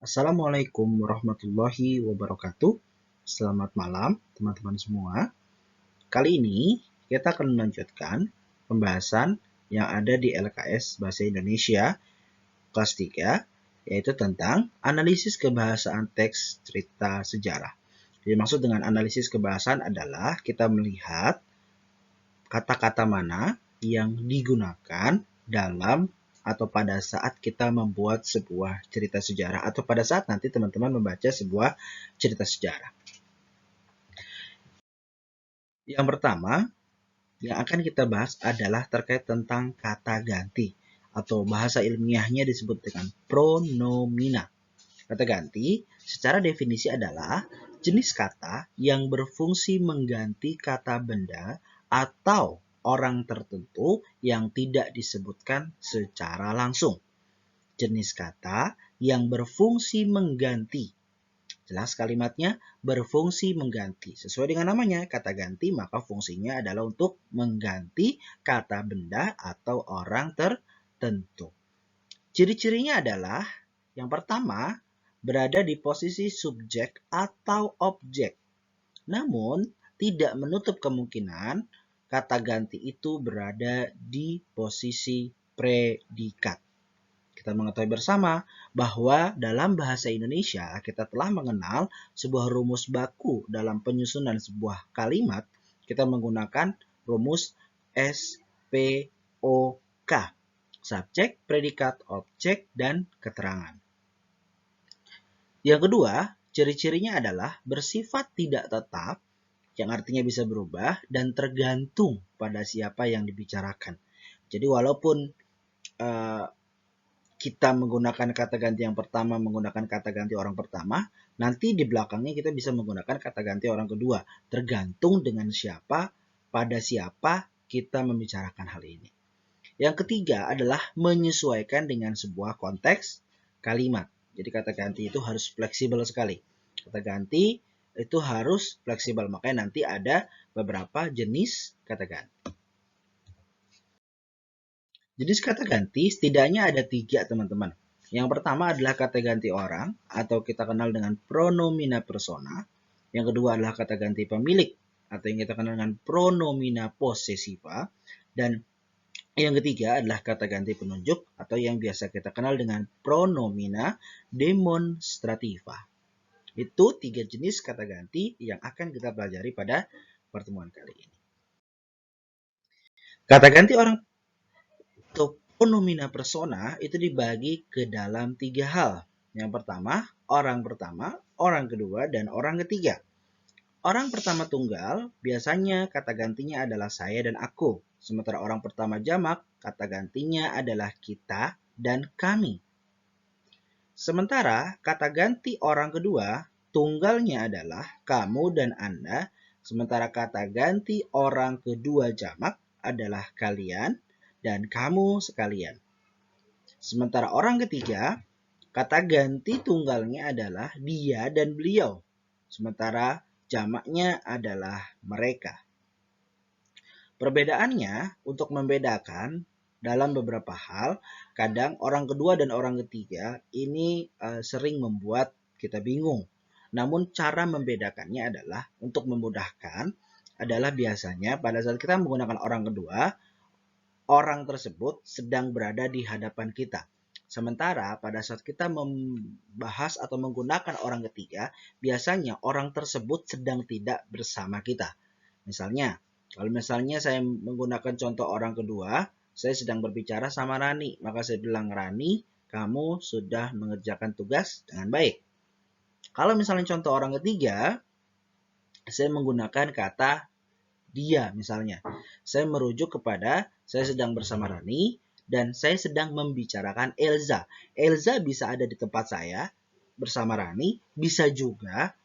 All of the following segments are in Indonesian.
Assalamualaikum warahmatullahi wabarakatuh. Selamat malam teman-teman semua. Kali ini kita akan melanjutkan pembahasan yang ada di LKS Bahasa Indonesia kelas 3, yaitu tentang analisis kebahasaan teks cerita sejarah. Jadi maksud dengan analisis kebahasaan adalah kita melihat kata-kata mana yang digunakan dalam atau pada saat kita membuat sebuah cerita sejarah atau pada saat nanti teman-teman membaca sebuah cerita sejarah. Yang pertama yang akan kita bahas adalah terkait tentang kata ganti atau bahasa ilmiahnya disebut dengan pronomina. Kata ganti secara definisi adalah jenis kata yang berfungsi mengganti kata benda atau orang tertentu yang tidak disebutkan secara langsung. Jenis kata yang berfungsi mengganti. Jelas kalimatnya berfungsi mengganti. Sesuai dengan namanya, kata ganti maka fungsinya adalah untuk mengganti kata benda atau orang tertentu. Ciri-cirinya adalah yang pertama, berada di posisi subjek atau objek. Namun, tidak menutup kemungkinan kata ganti itu berada di posisi predikat. Kita mengetahui bersama bahwa dalam bahasa Indonesia kita telah mengenal sebuah rumus baku dalam penyusunan sebuah kalimat. Kita menggunakan rumus SPOK. Subjek, predikat, objek, dan keterangan. Yang kedua, ciri-cirinya adalah bersifat tidak tetap, yang artinya bisa berubah dan tergantung pada siapa yang dibicarakan. Jadi walaupun kita menggunakan kata ganti yang pertama menggunakan kata ganti orang pertama, nanti di belakangnya kita bisa menggunakan kata ganti orang kedua, tergantung dengan siapa, pada siapa kita membicarakan hal ini. Yang ketiga adalah menyesuaikan dengan sebuah konteks kalimat. Jadi kata ganti itu harus fleksibel sekali. Kata ganti itu harus fleksibel, makanya nanti ada beberapa jenis kata ganti. Jenis kata ganti setidaknya ada 3 teman-teman. Yang pertama adalah kata ganti orang atau kita kenal dengan pronomina persona. Yang kedua adalah kata ganti pemilik atau yang kita kenal dengan pronomina possessiva. Dan yang ketiga adalah kata ganti penunjuk atau yang biasa kita kenal dengan pronomina demonstrativa. Itu 3 jenis kata ganti yang akan kita pelajari pada pertemuan kali ini. Kata ganti orang atau pronomina persona itu dibagi ke dalam 3 hal. Yang pertama, orang kedua, dan orang ketiga. Orang pertama tunggal, biasanya kata gantinya adalah saya dan aku. Sementara orang pertama jamak, kata gantinya adalah kita dan kami. Sementara kata ganti orang kedua, tunggalnya adalah kamu dan Anda. Sementara kata ganti orang kedua jamak adalah kalian dan kamu sekalian. Sementara orang ketiga, kata ganti tunggalnya adalah dia dan beliau. Sementara jamaknya adalah mereka. Perbedaannya untuk membedakan dalam beberapa hal, kadang orang kedua dan orang ketiga ini sering membuat kita bingung. Namun cara membedakannya adalah untuk memudahkan adalah biasanya pada saat kita menggunakan orang kedua, orang tersebut sedang berada di hadapan kita. Sementara pada saat kita membahas atau menggunakan orang ketiga, biasanya orang tersebut sedang tidak bersama kita. Misalnya, kalau misalnya saya menggunakan contoh orang kedua, saya sedang berbicara sama Rani, maka saya bilang, Rani, kamu sudah mengerjakan tugas dengan baik. Kalau misalnya contoh orang ketiga, saya menggunakan kata dia misalnya. Saya merujuk kepada saya sedang bersama Rani dan saya sedang membicarakan Elza. Elza bisa ada di tempat saya bersama Rani, bisa juga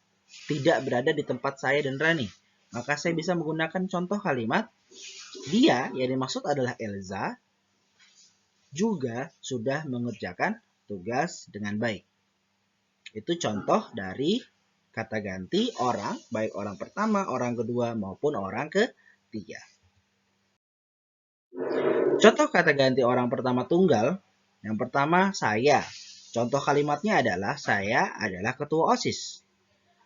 tidak berada di tempat saya dan Rani. Maka saya bisa menggunakan contoh kalimat dia yang dimaksud adalah Elza juga sudah mengerjakan tugas dengan baik. Itu contoh dari kata ganti orang, baik orang pertama, orang kedua, maupun orang ketiga. Contoh kata ganti orang pertama tunggal, yang pertama saya. Contoh kalimatnya adalah saya adalah ketua OSIS.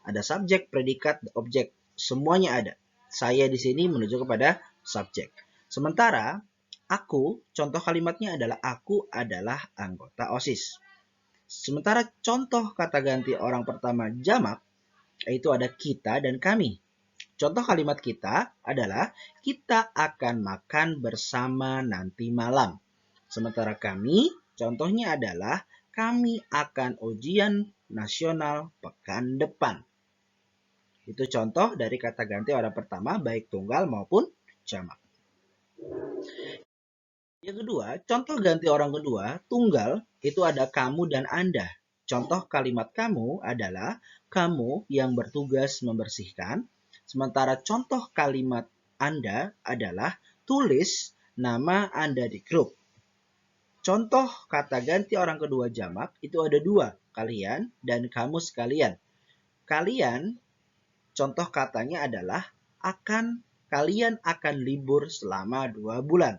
Ada subjek, predikat, objek, semuanya ada. Saya di sini menuju kepada subjek. Sementara aku, contoh kalimatnya adalah aku adalah anggota OSIS. Sementara contoh kata ganti orang pertama jamak, yaitu ada kita dan kami. Contoh kalimat kita adalah kita akan makan bersama nanti malam. Sementara kami, contohnya adalah kami akan ujian nasional pekan depan. Itu contoh dari kata ganti orang pertama baik tunggal maupun jamak. Yang kedua, contoh ganti orang kedua, tunggal, itu ada kamu dan Anda. Contoh kalimat kamu adalah kamu yang bertugas membersihkan. Sementara contoh kalimat Anda adalah tulis nama Anda di grup. Contoh kata ganti orang kedua jamak itu ada dua, kalian dan kamu sekalian. Kalian, contoh katanya adalah kalian akan libur selama 2 bulan.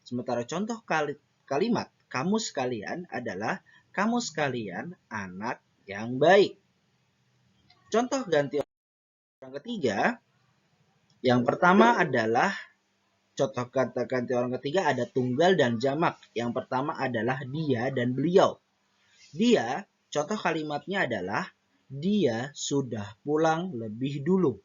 Sementara contoh kalimat kamu sekalian adalah kamu sekalian anak yang baik. Contoh ganti orang ketiga, yang pertama adalah contoh kata ganti orang ketiga ada tunggal dan jamak. Yang pertama adalah dia dan beliau. Dia, contoh kalimatnya adalah dia sudah pulang lebih dulu.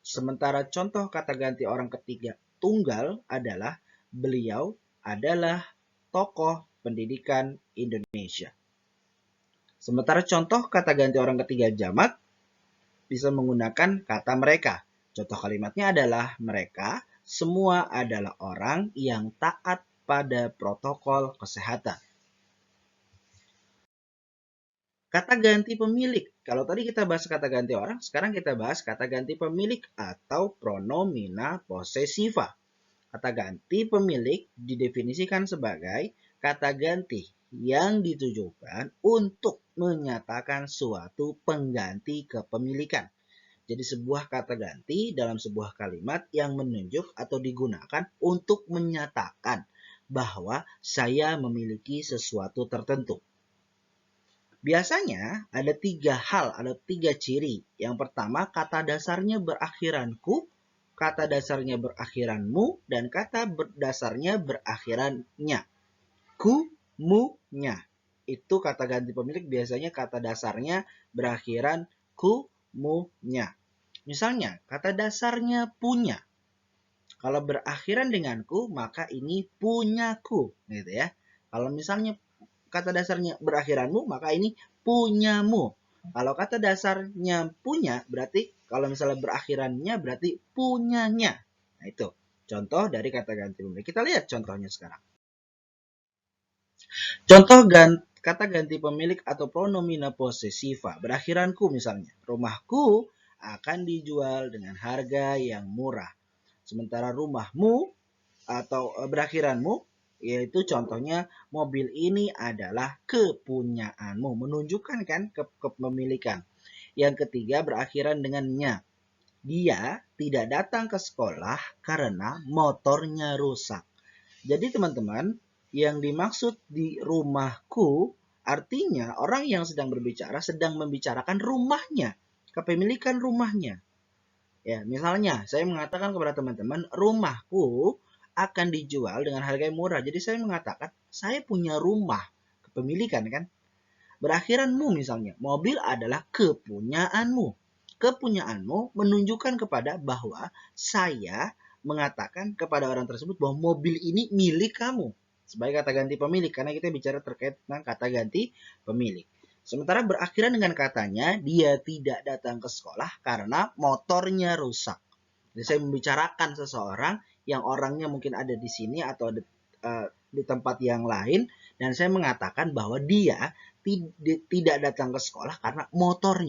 Sementara contoh kata ganti orang ketiga tunggal adalah beliau adalah tokoh pendidikan Indonesia. Sementara contoh kata ganti orang ketiga jamak bisa menggunakan kata mereka. Contoh kalimatnya adalah mereka semua adalah orang yang taat pada protokol kesehatan. Kata ganti pemilik. Kalau tadi kita bahas kata ganti orang, sekarang kita bahas kata ganti pemilik atau pronomina possessiva. Kata ganti pemilik didefinisikan sebagai kata ganti yang ditujukan untuk menyatakan suatu pengganti kepemilikan. Jadi sebuah kata ganti dalam sebuah kalimat yang menunjuk atau digunakan untuk menyatakan bahwa saya memiliki sesuatu tertentu. Biasanya ada 3 ciri. Yang pertama, kata dasarnya berakhiran ku, kata dasarnya berakhiran mu, dan kata dasarnya berakhiran nya. Ku, mu, nya. Itu kata ganti pemilik biasanya kata dasarnya berakhiran ku, mu, nya. Misalnya, kata dasarnya punya. Kalau berakhiran dengan ku, maka ini punyaku, gitu ya. Kalau misalnya kata dasarnya berakhiranmu, maka ini punyamu. Kalau kata dasarnya punya, berarti kalau misalnya berakhirannya berarti punyanya. Nah itu contoh dari kata ganti pemilik. Kita lihat contohnya sekarang. Contoh kata ganti pemilik atau pronomina possessiva. Berakhiranku misalnya. Rumahku akan dijual dengan harga yang murah. Sementara rumahmu atau berakhiranmu, yaitu contohnya mobil ini adalah kepunyaanmu, menunjukkan kan kepemilikan. Yang ketiga berakhiran dengan nya. Dia tidak datang ke sekolah karena motornya rusak. Jadi teman-teman, yang dimaksud di rumahku artinya orang yang sedang berbicara sedang membicarakan rumahnya, kepemilikan rumahnya. Ya, misalnya saya mengatakan kepada teman-teman, rumahku akan dijual dengan harga yang murah. Jadi saya mengatakan, saya punya rumah, kepemilikan kan. Berakhiranmu misalnya, mobil adalah kepunyaanmu. Kepunyaanmu menunjukkan kepada bahwa saya mengatakan kepada orang tersebut bahwa mobil ini milik kamu. Sebagai kata ganti pemilik, karena kita bicara terkait dengan kata ganti pemilik. Sementara berakhiran dengan katanya, dia tidak datang ke sekolah karena motornya rusak. Jadi saya membicarakan seseorang yang orangnya mungkin ada di sini atau di tempat yang lain, dan saya mengatakan bahwa dia tidak datang ke sekolah karena motor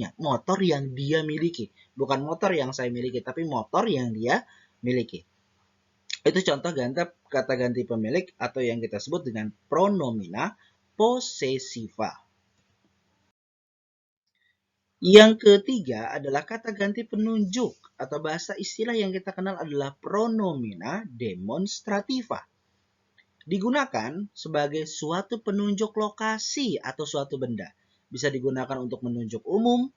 yang dia miliki. Bukan motor yang saya miliki, tapi motor yang dia miliki. Itu contoh kata ganti pemilik atau yang kita sebut dengan pronomina possessiva. Yang ketiga adalah kata ganti penunjuk atau bahasa istilah yang kita kenal adalah pronomina demonstrativa. digunakan sebagai suatu penunjuk lokasi atau suatu benda. Bisa digunakan untuk menunjuk umum,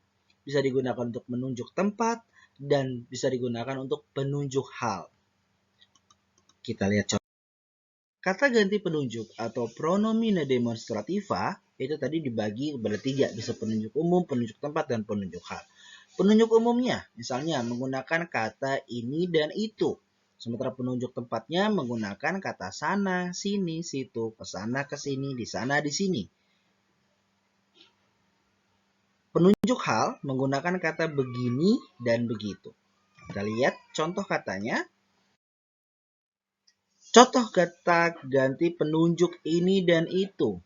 bisa digunakan untuk menunjuk tempat, dan bisa digunakan untuk penunjuk hal. Kita lihat contoh. Kata ganti penunjuk atau pronomina demonstrativa itu tadi dibagi kepada 3, bisa penunjuk umum, penunjuk tempat, dan penunjuk hal. Penunjuk umumnya misalnya menggunakan kata ini dan itu. Sementara penunjuk tempatnya menggunakan kata sana, sini, situ, kesana, kesini, di sana, di sini. Penunjuk hal menggunakan kata begini dan begitu. Kita lihat contoh katanya. Contoh kata ganti penunjuk ini dan itu.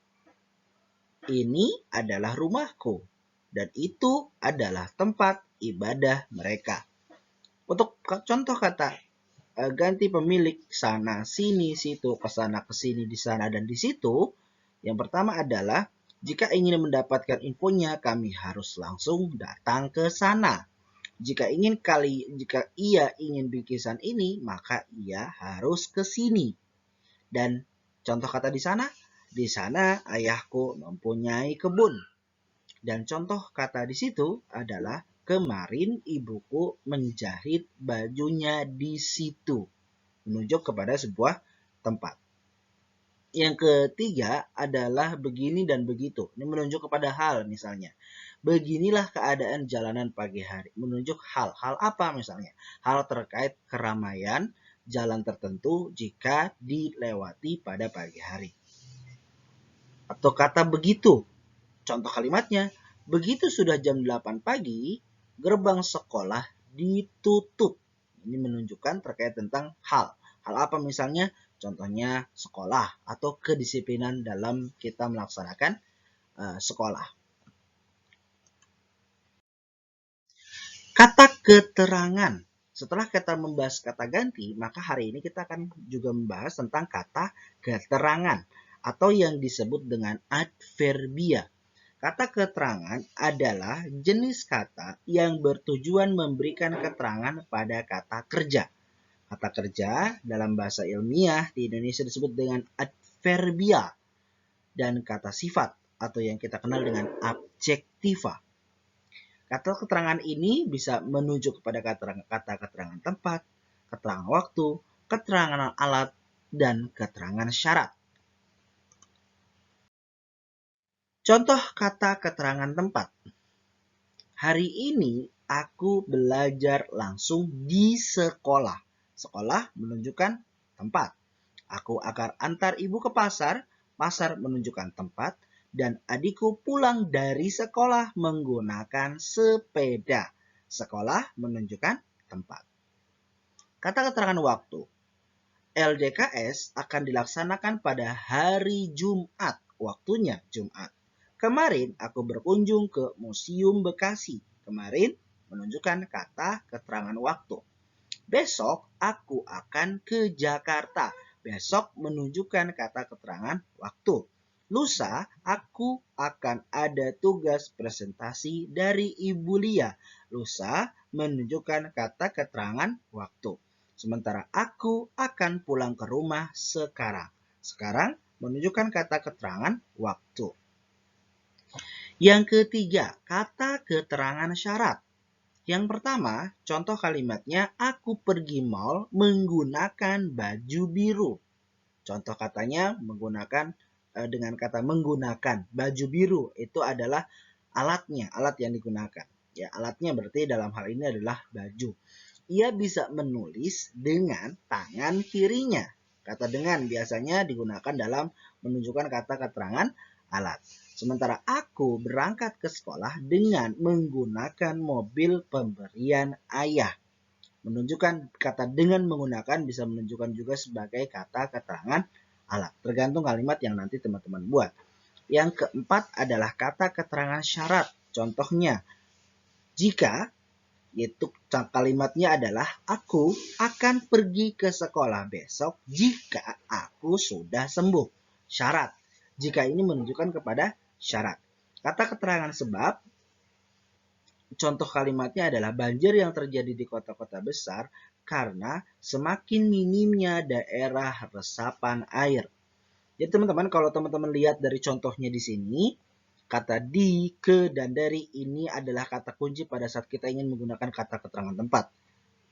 Ini adalah rumahku dan itu adalah tempat ibadah mereka. Untuk contoh kata ganti pemilik sana, sini, situ, kesana, kesini, di sana, dan di situ. Yang pertama adalah jika ingin mendapatkan infonya, kami harus langsung datang ke sana. Jika ia ingin bingkisan ini, maka ia harus ke sini. Dan contoh kata di sana ayahku mempunyai kebun. Dan contoh kata di situ adalah kemarin ibuku menjahit bajunya di situ. Menunjuk kepada sebuah tempat. Yang ketiga adalah begini dan begitu. Ini menunjuk kepada hal misalnya. Beginilah keadaan jalanan pagi hari. Menunjuk hal. Hal apa misalnya? Hal terkait keramaian jalan tertentu jika dilewati pada pagi hari. Atau kata begitu. Contoh kalimatnya, begitu sudah jam 8 pagi, gerbang sekolah ditutup. Ini menunjukkan terkait tentang hal. Hal apa misalnya? Contohnya sekolah atau kedisiplinan dalam kita melaksanakan sekolah. Kata keterangan. Setelah kita membahas kata ganti, maka hari ini kita akan juga membahas tentang kata keterangan atau yang disebut dengan adverbia. Kata keterangan adalah jenis kata yang bertujuan memberikan keterangan pada kata kerja. Kata kerja dalam bahasa ilmiah di Indonesia disebut dengan adverbia dan kata sifat atau yang kita kenal dengan adjektiva. Kata keterangan ini bisa menuju kepada kata keterangan tempat, keterangan waktu, keterangan alat, dan keterangan syarat. Contoh kata keterangan tempat. Hari ini aku belajar langsung di sekolah. Sekolah menunjukkan tempat. Aku akan antar ibu ke pasar. Pasar menunjukkan tempat. Dan adikku pulang dari sekolah menggunakan sepeda. Sekolah menunjukkan tempat. Kata keterangan waktu. LDKS akan dilaksanakan pada hari Jumat. Waktunya Jumat. Kemarin aku berkunjung ke Museum Bekasi. Kemarin menunjukkan kata keterangan waktu. Besok aku akan ke Jakarta. Besok menunjukkan kata keterangan waktu. Lusa aku akan ada tugas presentasi dari Ibu Lia. Lusa menunjukkan kata keterangan waktu. Sementara aku akan pulang ke rumah sekarang. Sekarang menunjukkan kata keterangan waktu. Yang ketiga, kata keterangan syarat. Yang pertama, contoh kalimatnya, aku pergi mall menggunakan baju biru. Contoh katanya menggunakan dengan kata menggunakan baju biru itu adalah alatnya, alat yang digunakan. Ya, alatnya berarti dalam hal ini adalah baju. Ia bisa menulis dengan tangan kirinya. Kata dengan biasanya digunakan dalam menunjukkan kata keterangan alat. Sementara aku berangkat ke sekolah dengan menggunakan mobil pemberian ayah. Menunjukkan kata dengan menggunakan bisa menunjukkan juga sebagai kata keterangan alat. Tergantung kalimat yang nanti teman-teman buat. Yang keempat adalah kata keterangan syarat. Contohnya, jika yaitu kalimatnya adalah aku akan pergi ke sekolah besok jika aku sudah sembuh. Syarat. Jika ini menunjukkan kepada syarat. Kata keterangan sebab, contoh kalimatnya adalah banjir yang terjadi di kota-kota besar karena semakin minimnya daerah resapan air. Jadi teman-teman, kalau teman-teman lihat dari contohnya di sini, kata di, ke, dan dari ini adalah kata kunci pada saat kita ingin menggunakan kata keterangan tempat.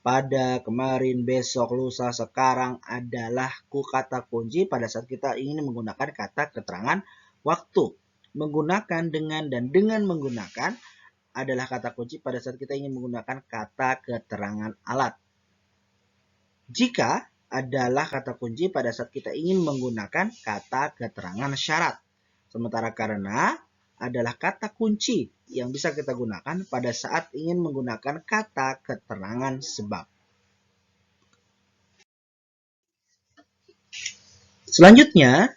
Pada, kemarin, besok, lusa, sekarang adalah kata kunci pada saat kita ingin menggunakan kata keterangan waktu. Menggunakan, dengan, dan dengan menggunakan adalah kata kunci pada saat kita ingin menggunakan kata keterangan alat. Jika adalah kata kunci pada saat kita ingin menggunakan kata keterangan syarat. Sementara karena adalah kata kunci yang bisa kita gunakan pada saat ingin menggunakan kata keterangan sebab. Selanjutnya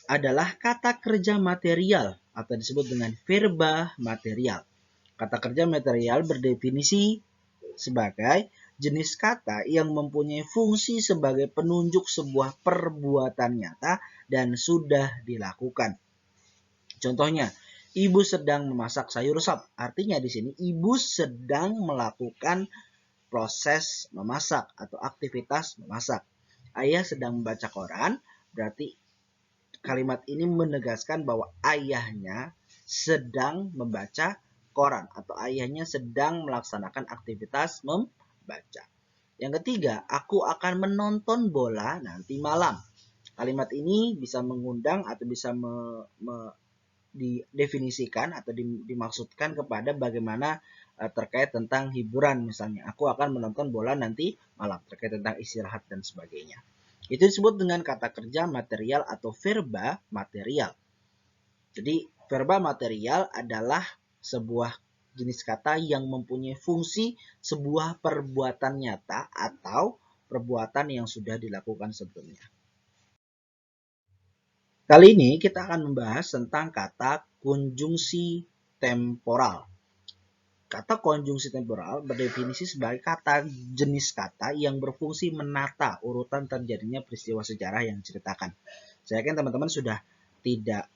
adalah kata kerja material atau disebut dengan verba material. Kata kerja material berdefinisi sebagai jenis kata yang mempunyai fungsi sebagai penunjuk sebuah perbuatan nyata dan sudah dilakukan. Contohnya, ibu sedang memasak sayur sop. Artinya di sini ibu sedang melakukan proses memasak atau aktivitas memasak. Ayah sedang membaca koran, berarti kalimat ini menegaskan bahwa ayahnya sedang membaca koran atau ayahnya sedang melaksanakan aktivitas membaca. Yang ketiga, aku akan menonton bola nanti malam. Kalimat ini bisa mengundang atau bisa didefinisikan atau dimaksudkan kepada bagaimana terkait tentang hiburan. Misalnya, aku akan menonton bola nanti malam, terkait tentang istirahat dan sebagainya. Itu disebut dengan kata kerja material atau verba material. Jadi verba material adalah sebuah jenis kata yang mempunyai fungsi sebuah perbuatan nyata atau perbuatan yang sudah dilakukan sebelumnya. Kali ini kita akan membahas tentang kata konjungsi temporal. Kata konjungsi temporal berdefinisi sebagai kata jenis kata yang berfungsi menata urutan terjadinya peristiwa sejarah yang diceritakan. Saya yakin teman-teman sudah tidak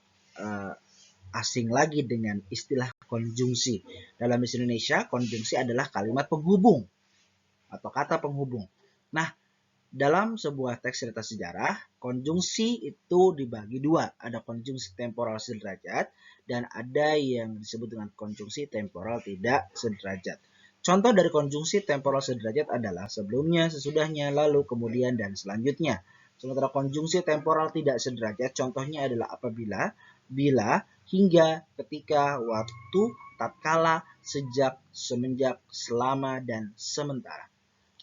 asing lagi dengan istilah konjungsi. Dalam bahasa Indonesia, konjungsi adalah kalimat penghubung atau kata penghubung. Nah, dalam sebuah teks cerita sejarah, konjungsi itu dibagi dua. Ada konjungsi temporal sederajat dan ada yang disebut dengan konjungsi temporal tidak sederajat. Contoh dari konjungsi temporal sederajat adalah sebelumnya, sesudahnya, lalu, kemudian, dan selanjutnya. Sementara konjungsi temporal tidak sederajat, contohnya adalah apabila, bila, hingga, ketika, waktu, tatkala, sejak, semenjak, selama, dan sementara.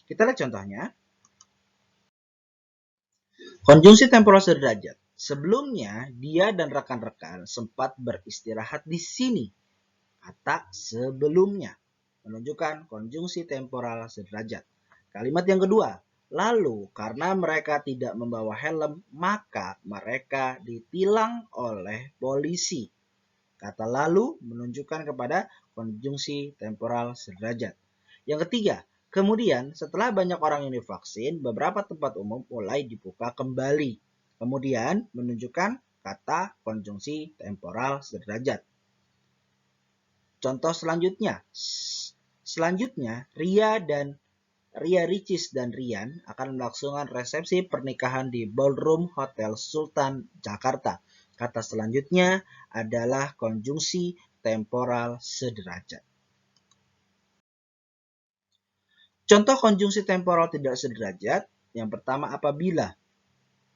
Kita lihat contohnya. Konjungsi temporal sederajat. Sebelumnya, dia dan rekan-rekan sempat beristirahat di sini. Kata sebelumnya menunjukkan konjungsi temporal sederajat. Kalimat yang kedua, lalu karena mereka tidak membawa helm, maka mereka ditilang oleh polisi. Kata lalu menunjukkan kepada konjungsi temporal sederajat. Yang ketiga, kemudian setelah banyak orang yang divaksin, beberapa tempat umum mulai dibuka kembali. Kemudian menunjukkan kata konjungsi temporal sederajat. Contoh selanjutnya. Selanjutnya, Ria Ricis dan Rian akan melangsungkan resepsi pernikahan di Ballroom Hotel Sultan Jakarta. Kata selanjutnya adalah konjungsi temporal sederajat. Contoh konjungsi temporal tidak sederajat, yang pertama apabila.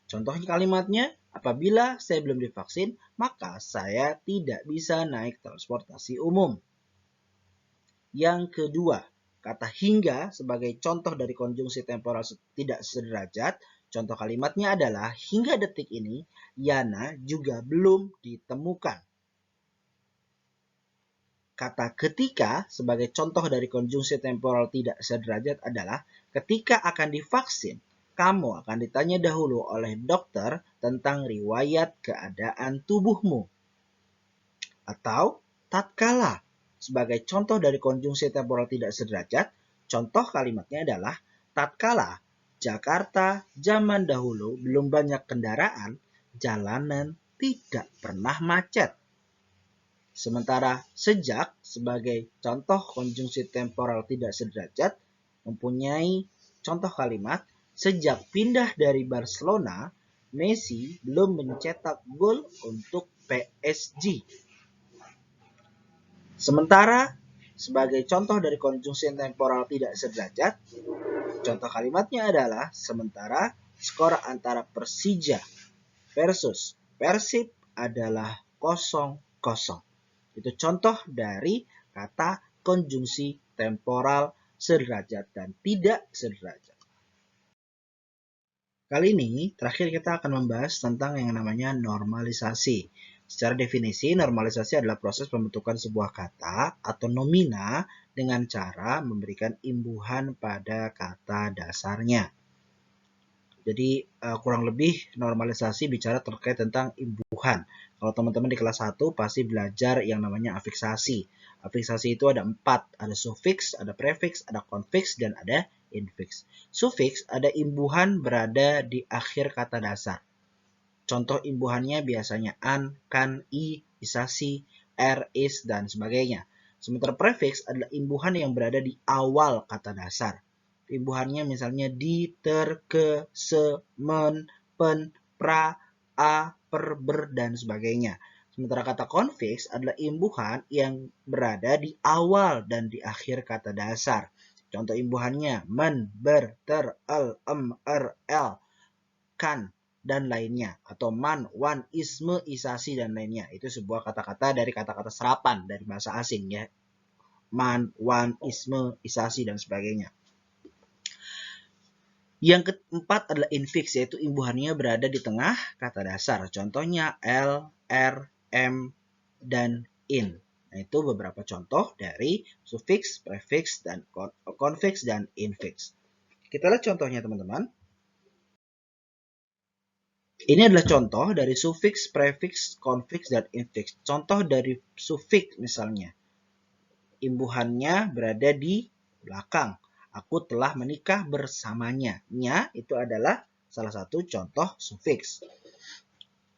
Contohnya kalimatnya, apabila saya belum divaksin, maka saya tidak bisa naik transportasi umum. Yang kedua, kata hingga sebagai contoh dari konjungsi temporal tidak sederajat. Contoh kalimatnya adalah, hingga detik ini, Yana juga belum ditemukan. Kata ketika sebagai contoh dari konjungsi temporal tidak sederajat adalah, ketika akan divaksin, kamu akan ditanya dahulu oleh dokter tentang riwayat keadaan tubuhmu. Atau tatkala sebagai contoh dari konjungsi temporal tidak sederajat, contoh kalimatnya adalah tatkala Jakarta zaman dahulu belum banyak kendaraan, jalanan tidak pernah macet. Sementara sejak sebagai contoh konjungsi temporal tidak sederajat mempunyai contoh kalimat, sejak pindah dari Barcelona, Messi belum mencetak gol untuk PSG. Sementara sebagai contoh dari konjungsi temporal tidak sederajat, contoh kalimatnya adalah sementara skor antara Persija versus Persib adalah 0-0. Itu contoh dari kata konjungsi temporal sederajat dan tidak sederajat. Kali ini terakhir kita akan membahas tentang yang namanya normalisasi. Secara definisi, normalisasi adalah proses pembentukan sebuah kata atau nomina dengan cara memberikan imbuhan pada kata dasarnya. Jadi kurang lebih normalisasi bicara terkait tentang imbuhan. Kalau teman-teman di kelas 1 pasti belajar yang namanya afiksasi. Afiksasi itu ada 4, ada sufiks, ada prefiks, ada konfiks, dan ada infiks. Sufiks ada imbuhan berada di akhir kata dasar. Contoh imbuhannya biasanya an, kan, i, isasi, er, is, dan sebagainya. Sementara prefiks adalah imbuhan yang berada di awal kata dasar. Imbuhannya misalnya di, ter, ke, se, men, pen, pra, a, per, ber, dan sebagainya. Sementara kata konfiks adalah imbuhan yang berada di awal dan di akhir kata dasar. Contoh imbuhannya men, ber, ter, el, er, el, kan, dan lainnya. Atau man, wan, isme, isasi, dan lainnya. Itu sebuah kata-kata dari kata-kata serapan dari bahasa asing ya. Man, wan, isme, isasi, dan sebagainya. Yang keempat adalah infiks, yaitu imbuhannya berada di tengah kata dasar. Contohnya L, R, M, dan in. Nah, itu beberapa contoh dari sufiks, prefiks, dan konfiks, dan infiks. Kita lihat contohnya teman-teman. Ini adalah contoh dari sufiks, prefiks, konfiks, dan infiks. Contoh dari sufiks misalnya. Imbuhannya berada di belakang. Aku telah menikah bersamanya. Nya itu adalah salah satu contoh sufiks.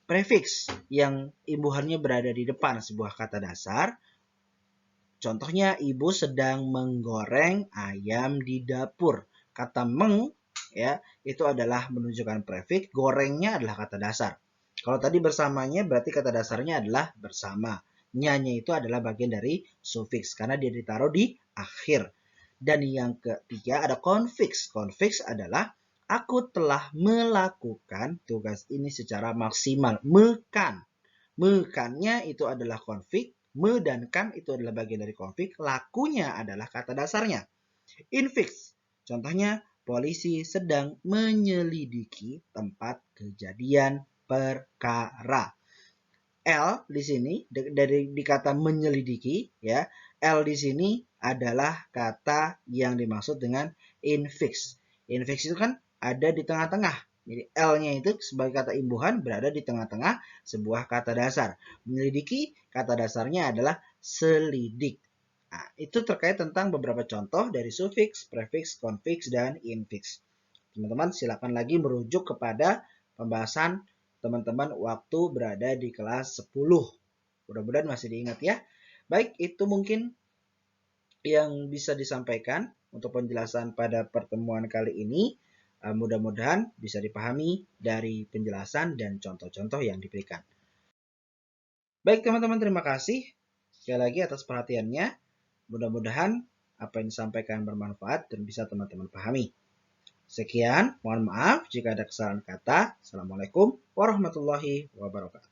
Prefiks yang imbuhannya berada di depan sebuah kata dasar. Contohnya ibu sedang menggoreng ayam di dapur. Kata meng ya itu adalah menunjukkan prefiks, gorengnya adalah kata dasar. Kalau tadi bersamanya berarti kata dasarnya adalah bersama. Nyanya itu adalah bagian dari sufiks karena dia ditaruh di akhir. Dan yang ketiga ada konfiks. Konfiks adalah aku telah melakukan tugas ini secara maksimal. Mekan. Mekannya itu adalah konfik. Me dan kan itu adalah bagian dari konfik. Lakunya adalah kata dasarnya. Infiks. Contohnya polisi sedang menyelidiki tempat kejadian perkara. L di sini dari di kata menyelidiki ya. L di sini adalah kata yang dimaksud dengan infiks. Infiks itu kan ada di tengah-tengah. Jadi L-nya itu sebagai kata imbuhan berada di tengah-tengah sebuah kata dasar. Menyelidiki kata dasarnya adalah selidik. Nah, itu terkait tentang beberapa contoh dari sufiks, prefiks, konfiks, dan infiks. Teman-teman silakan lagi merujuk kepada pembahasan teman-teman waktu berada di kelas 10. Mudah-mudahan masih diingat ya. Baik, itu mungkin yang bisa disampaikan untuk penjelasan pada pertemuan kali ini. Mudah-mudahan bisa dipahami dari penjelasan dan contoh-contoh yang diberikan. Baik teman-teman, terima kasih sekali lagi atas perhatiannya. Mudah-mudahan apa yang disampaikan bermanfaat dan bisa teman-teman pahami. Sekian, mohon maaf jika ada kesalahan kata. Assalamualaikum warahmatullahi wabarakatuh.